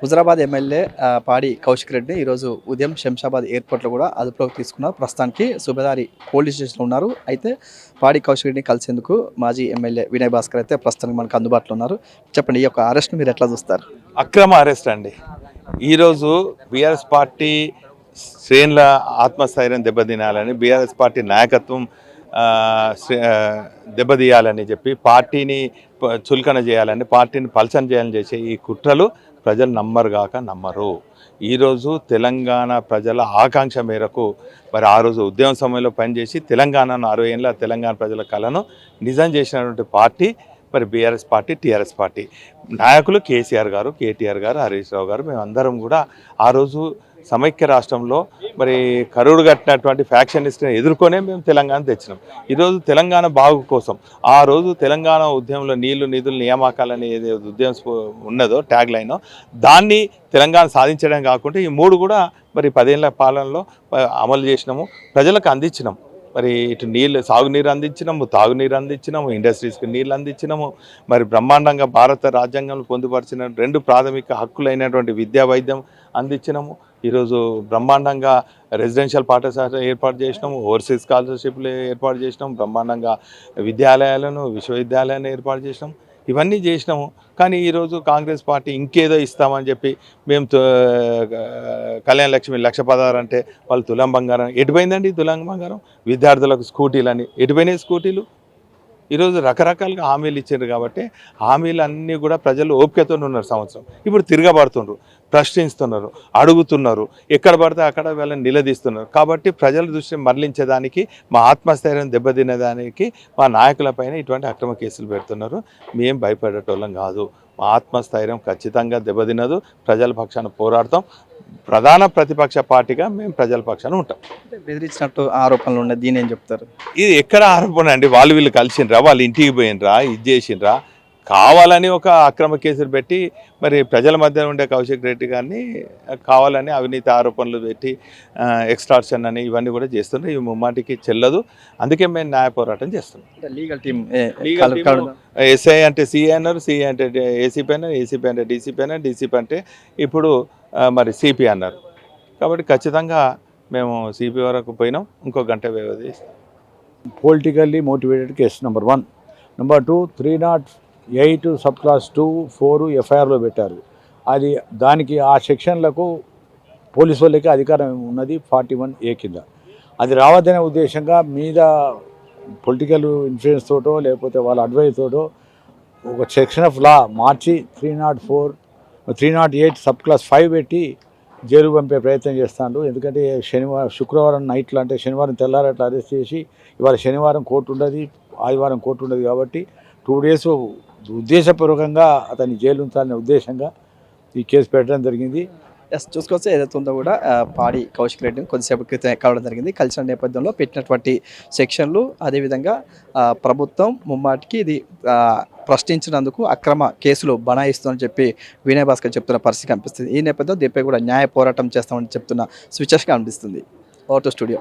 Huzurabad MLA పాడి కౌశిక్ రెడ్డి ఈరోజు ఉదయం శంషాబాద్ ఎయిర్పోర్ట్లో కూడా అదుపులోకి తీసుకున్నారు. ప్రస్తుతానికి సుబేదారి పోలీస్ స్టేషన్లో ఉన్నారు. అయితే పాడి కౌశిక్ రెడ్డిని కలిసేందుకు మాజీ ఎమ్మెల్యే వినయ్ భాస్కర్ అయితే ప్రస్తుతానికి మనకు అందుబాటులో ఉన్నారు. చెప్పండి, ఈ యొక్క అరెస్ట్ను మీరు ఎట్లా చూస్తారు? అక్రమ అరెస్ట్ అండి. ఈరోజు బీఆర్ఎస్ పార్టీ శ్రేణుల ఆత్మస్థైర్యం దెబ్బతినాలని, బీఆర్ఎస్ పార్టీ నాయకత్వం దెబ్బతీయాలని చెప్పి, పార్టీని చులకన చేయాలని, పార్టీని పలచన చేయాలని చేసే ఈ కుట్రలు ప్రజలు నమ్మరు. ఈరోజు తెలంగాణ ప్రజల ఆకాంక్ష మేరకు మరి ఆ రోజు ఉద్యమ సమయంలో పనిచేసి తెలంగాణను 60 ఏళ్ళ తెలంగాణ ప్రజల కళను నిజం చేసినటువంటి పార్టీ మరి బీఆర్ఎస్ పార్టీ, టీఆర్ఎస్ పార్టీ నాయకులు కేసీఆర్ గారు, కేటీఆర్ గారు, హరీష్ రావు గారు, మేమందరం కూడా ఆ రోజు సమైక్య రాష్ట్రంలో మరి కరుడు కట్టినటువంటి ఫ్యాక్షనిస్ట్ని ఎదుర్కొనే మేము తెలంగాణ తెచ్చినాం. ఈరోజు తెలంగాణ బాగు కోసం ఆ రోజు తెలంగాణ ఉద్యమంలో నీళ్లు, నిధులు, నియామకాలని ఏదైతే ఉద్యమం ఉన్నదో ట్యాగ్ లైన్, దాన్ని తెలంగాణ సాధించడం కాకుండా ఈ మూడు కూడా మరి 10 ఏళ్ల పాలనలో అమలు చేసినాము, ప్రజలకు అందించినాం. మరి ఇటు నీళ్ళు, సాగునీరు అందించినాము, తాగునీరు అందించినాము, ఇండస్ట్రీస్కి నీళ్ళు అందించినాము. మరి బ్రహ్మాండంగా భారత రాజ్యాంగంలో పొందుపరిచిన 2 ప్రాథమిక హక్కులైనటువంటి విద్యా, వైద్యం అందించినాము. ఈరోజు బ్రహ్మాండంగా రెసిడెన్షియల్ పాఠశాల ఏర్పాటు చేసినాము, ఓవర్సీస్ స్కాలర్షిప్లు ఏర్పాటు చేసినాము, బ్రహ్మాండంగా విద్యాలయాలను, విశ్వవిద్యాలయాలను ఏర్పాటు చేసినాము. ఇవన్నీ చేసినాము. కానీ ఈరోజు కాంగ్రెస్ పార్టీ ఇంకేదో ఇస్తామని చెప్పి మేము కళ్యాణ లక్ష్మి 1,16,000 అంటే వాళ్ళు తులం బంగారం ఎటుపోయిందండి? తులం బంగారం విద్యార్థులకు స్కూటీలని ఎటుపోయినాయి? స్కూటీలు ఈరోజు రకరకాలుగా హామీలు ఇచ్చారు కాబట్టి హామీలు అన్నీ కూడా ప్రజలు ఓపికతో ఉన్నారు. సంవత్సరం ఇప్పుడు తిరగబడుతున్నారు, ప్రశ్నిస్తున్నారు, అడుగుతున్నారు, ఎక్కడ పడితే అక్కడ వీళ్ళని నిలదీస్తున్నారు. కాబట్టి ప్రజల దృష్టిని మరలించేదానికి, మా ఆత్మస్థైర్యం దెబ్బతినేదానికి మా నాయకులపైన ఇటువంటి అక్రమ కేసులు పెడుతున్నారు. మేము భయపడేటోళ్ళం కాదు. మా ఆత్మస్థైర్యం ఖచ్చితంగా దెబ్బతినదు. ప్రజల పక్షాన పోరాడతాం. ప్రధాన ప్రతిపక్ష పార్టీగా మేము ప్రజల పక్షాన ఉంటాం. బెదిరించినట్టు ఆరోపణలు ఉన్నాయి, దీని ఏం చెప్తారు? ఇది ఎక్కడ ఆరోపణ అండి? వీళ్ళు కలిసిండ్రా, వాళ్ళ ఇంటికి పోయినరా, ఇది చేసిండ్రా, కావాలని ఒక అక్రమ కేసులు పెట్టి మరి ప్రజల మధ్య ఉండే కౌశిక్ రెడ్డి గారిని కావాలని అవినీతి ఆరోపణలు పెట్టి ఎక్స్టార్షన్ అని ఇవన్నీ కూడా చేస్తున్నారు. ఇవి ముమ్మాటికి చెల్లదు. అందుకే మేము న్యాయ పోరాటం చేస్తున్నాం. లీగల్ టీమ్ ఎస్ఐ అంటే సిఐ అన్నారు, సిఐ అంటే ఏసీపీ అన్నారు, ఏసీపీ అంటే డీసీపీ అన్నారు, డీసీపీ అంటే ఇప్పుడు మరి సిపి అన్నారు. కాబట్టి ఖచ్చితంగా మేము సిపి వరకు పోయినాం. ఇంకో గంట వ్యవధి. Politically motivated case number 1. Number 2, 308 sub class 2, 4 ఎఫ్ఐఆర్లో పెట్టారు. అది దానికి ఆ సెక్షన్లకు పోలీసు వాళ్ళకి అధికారం ఉన్నది 41A కింద. అది రావద్దనే ఉద్దేశంగా మీద పొలిటికల్ ఇన్ఫ్లుయెన్స్ తోటో లేకపోతే వాళ్ళ అడ్వైజ్ తోటో ఒక section of law March 308 sub class 5 పెట్టి జైలు పంపే ప్రయత్నం చేస్తాడు. ఎందుకంటే శుక్రవారం నైట్లో, అంటే శనివారం తెల్లారట్లా అరెస్ట్ చేసి, ఇవాళ శనివారం కోర్టు ఉండదు, ఆదివారం కోర్టు ఉండదు. కాబట్టి 2 డేస్ ఉద్దేశపూర్వకంగా అతన్ని జైలు ఉంచాలనే ఉద్దేశంగా ఈ కేసు పెట్టడం జరిగింది. చూసుకోవచ్చు, ఏదైతే ఉందో కూడా పాడి కౌశిక్ రెడ్డిని కొద్దిసేపు క్రితం కావడం జరిగింది. కలిసిన నేపథ్యంలో పెట్టినటువంటి సెక్షన్లు, అదేవిధంగా ప్రభుత్వం ముమ్మాటికి ఇది ప్రశ్నించినందుకు అక్రమ కేసులు బనాయిస్తుందని చెప్పి వినయ్ భాస్కర్ చెప్తున్న పరిస్థితి కనిపిస్తుంది. ఈ నేపథ్యంలో దీనిపై కూడా న్యాయ పోరాటం చేస్తామని చెప్తున్న స్విచెస్గా అనిపిస్తుంది. Over to studio.